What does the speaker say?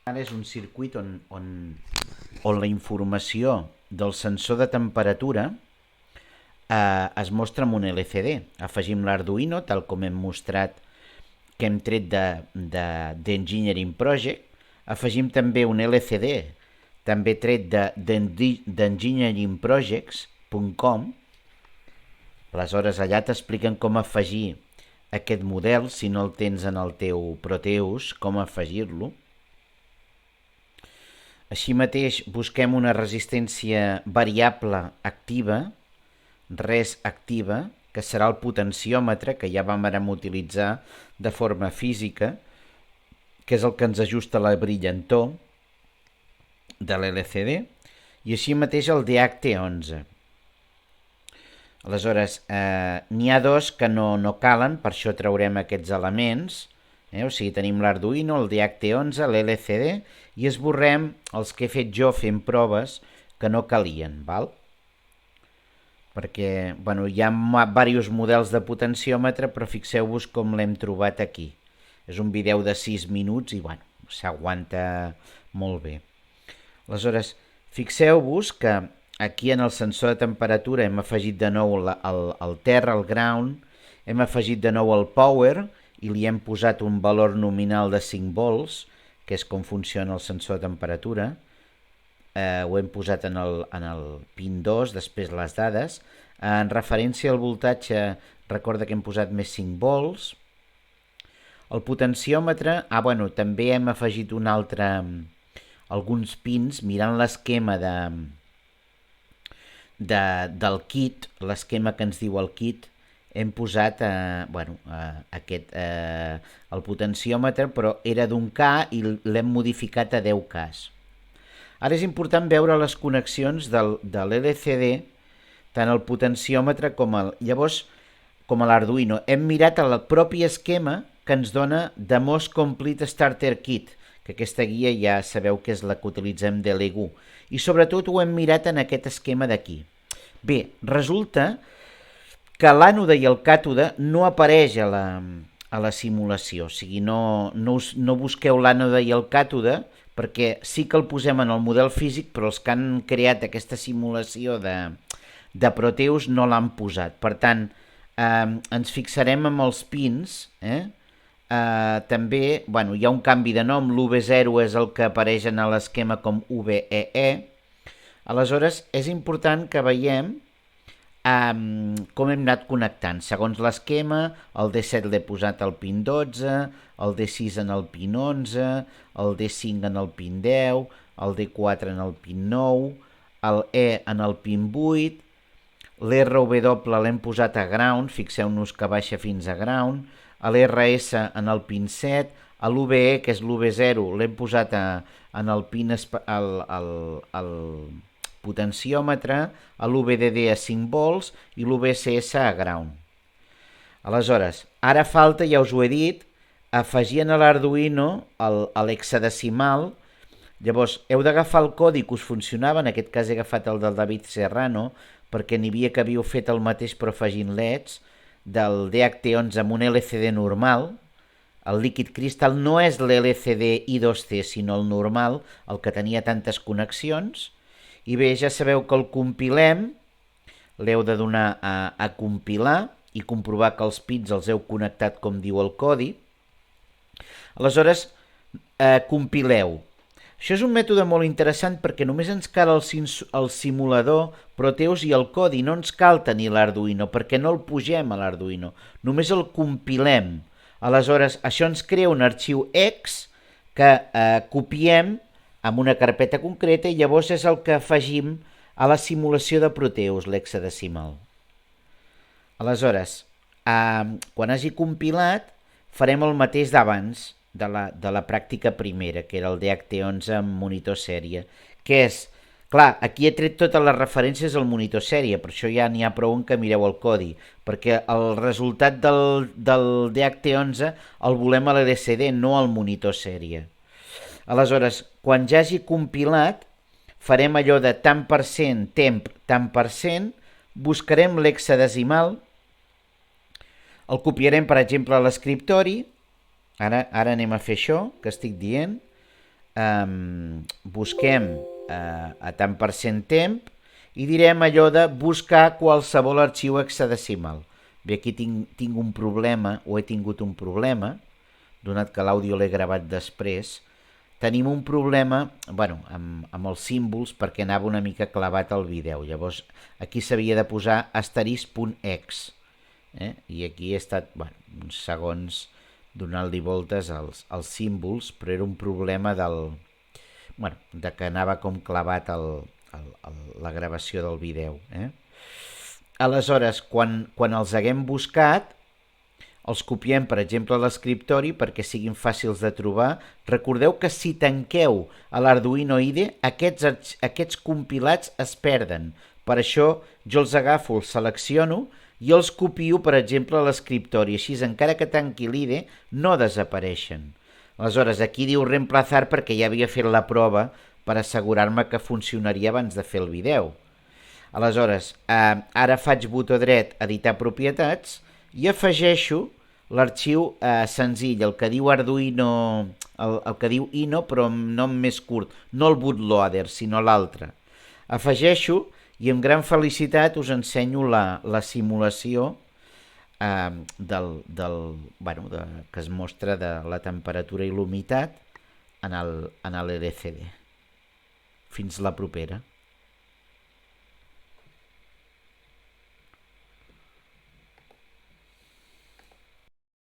Ara és un circuit on la informació del sensor de temperatura es mostra amb un LCD. Afegim l'Arduino, tal com hem mostrat que hem tret d'Engineering Project. Afegim també un LCD, també tret d'engineeringprojects.com. Aleshores, allà t'expliquen com afegir aquest model, si no el tens en el teu Proteus, com afegir-lo. Així mateix busquem una resistència variable activa, res activa, que serà el potenciòmetre, que ja vam utilitzar de forma física, que és el que ens ajusta la brillantor de l'LCD, i així mateix el DACT11. Aleshores, n'hi ha dos que no calen, per això traurem aquests elements, o sigui, tenim l'Arduino, el DACT11, l'LCD, i esborrem els que he fet jo fent proves que no calien, val? Perquè hi ha diversos models de potenciòmetre, però fixeu-vos com l'hem trobat aquí. És un vídeo de 6 minuts i s'aguanta molt bé. Aleshores, fixeu-vos que aquí en el sensor de temperatura hem afegit de nou el terra, el ground, hem afegit de nou el power i li hem posat un valor nominal de 5 volts, que és com funciona el sensor de temperatura. Ho hem posat en el pin 2, després les dades. En referència al voltatge, recorda que hem posat més 5 volts. El potenciòmetre, també hem afegit alguns pins, mirant l'esquema del kit, l'esquema que ens diu el kit, hem posat el potenciòmetre, però era d'un K i l'hem modificat a 10 Ks. Ara és important veure les connexions de l'LCD, tant el potenciòmetre com l'Arduino. Hem mirat el propi esquema que ens dona The Most Complete Starter Kit, que aquesta guia ja sabeu que és la que utilitzem de l'EGU. I sobretot ho hem mirat en aquest esquema d'aquí. Bé, resulta que l'ànode i el càtode no apareix a la simulació, o sigui, no busqueu l'ànode i el càtode, perquè sí que el posem en el model físic, però els que han creat aquesta simulació de Proteus no l'han posat. Per tant, ens fixarem en els pins. També hi ha un canvi de nom, l'UV0 és el que apareix en l'esquema com UVEE. Aleshores, és important que veiem com hem anat connectant. Segons l'esquema, el D7 l'he posat al pin 12, el D6 en el pin 11, el D5 en el pin 10, el D4 en el pin 9, el E en el pin 8, l'RW l'hem posat a ground, fixeu-nos que baixa fins a ground, l'RS en el pin 7, l'UVE, que és l'UV0, l'hem posat en el pin el potenciòmetre, l'UVDD a 5 volts i l'UVCS a ground. Aleshores, ara falta, ja us ho he dit, afegir a l'Arduino l'hexadecimal. Llavors, heu d'agafar el codi que us funcionava, en aquest cas he agafat el del David Serrano, perquè n'hi havia que havíeu fet el mateix però afegint LEDs, del DACT11 amb un LCD normal. El Liquid Crystal no és l'LCD I2C, sinó el normal, el que tenia tantes connexions. I bé, ja sabeu que el compilem, l'heu de donar a compilar i comprovar que els pins els heu connectat com diu el codi. Aleshores, compileu. Això és un mètode molt interessant perquè només ens cal el simulador Proteus i el codi, no ens cal tenir l'Arduino perquè no el pugem a l'Arduino, només el compilem. Aleshores, això ens crea un arxiu EX que copiem amb una carpeta concreta i llavors és el que afegim a la simulació de Proteus, l'hexadecimal. Aleshores, quan hagi compilat, farem el mateix d'abans, de la pràctica primera, que era el DACT11 amb monitor sèrie, que és, clar, aquí he tret totes les referències al monitor sèrie, per això ja n'hi ha prou en que mireu el codi, perquè el resultat del DACT11 el volem a l'LCD, no al monitor sèrie. Aleshores, quan ja hagi compilat, farem allò de tant per cent, temp, tant per cent, buscarem l'hexadecimal, el copiarem, per exemple, a l'escriptori. Ara anem a fer això que estic dient. busquem a tant per cent temp i direm allò de buscar qualsevol arxiu hexadecimal. Bé, aquí tinc un problema, o he tingut un problema, donat que l'àudio l'he gravat després. Tenim un problema amb els símbols perquè anava una mica clavat al vídeo. Llavors aquí s'havia de posar asterisc.ex, i aquí he estat uns segons donant-li voltes als símbols, però era un problema de que anava com clavat la gravació del vídeo. Aleshores, quan els haguem buscat, els copiem, per exemple, a l'escriptori perquè siguin fàcils de trobar. Recordeu que si tanqueu a l'Arduino IDE, aquests compilats es perden. Per això jo els agafo, els selecciono i els copio, per exemple, a l'escriptori. Així, encara que tanqui l'IDE, no desapareixen. Aleshores, aquí diu reemplazar perquè ja havia fet la prova per assegurar-me que funcionaria abans de fer el vídeo. Aleshores, ara faig botó dret, editar propietats, i afegeixo l'arxiu senzill, el que diu Arduino, el que diu Ino, però amb nom més curt, no el bootloader, sinó l'altre. Afegeixo i amb gran felicitat us ensenyo la simulació que es mostra de la temperatura i l'humitat en l'LCD. Fins la propera.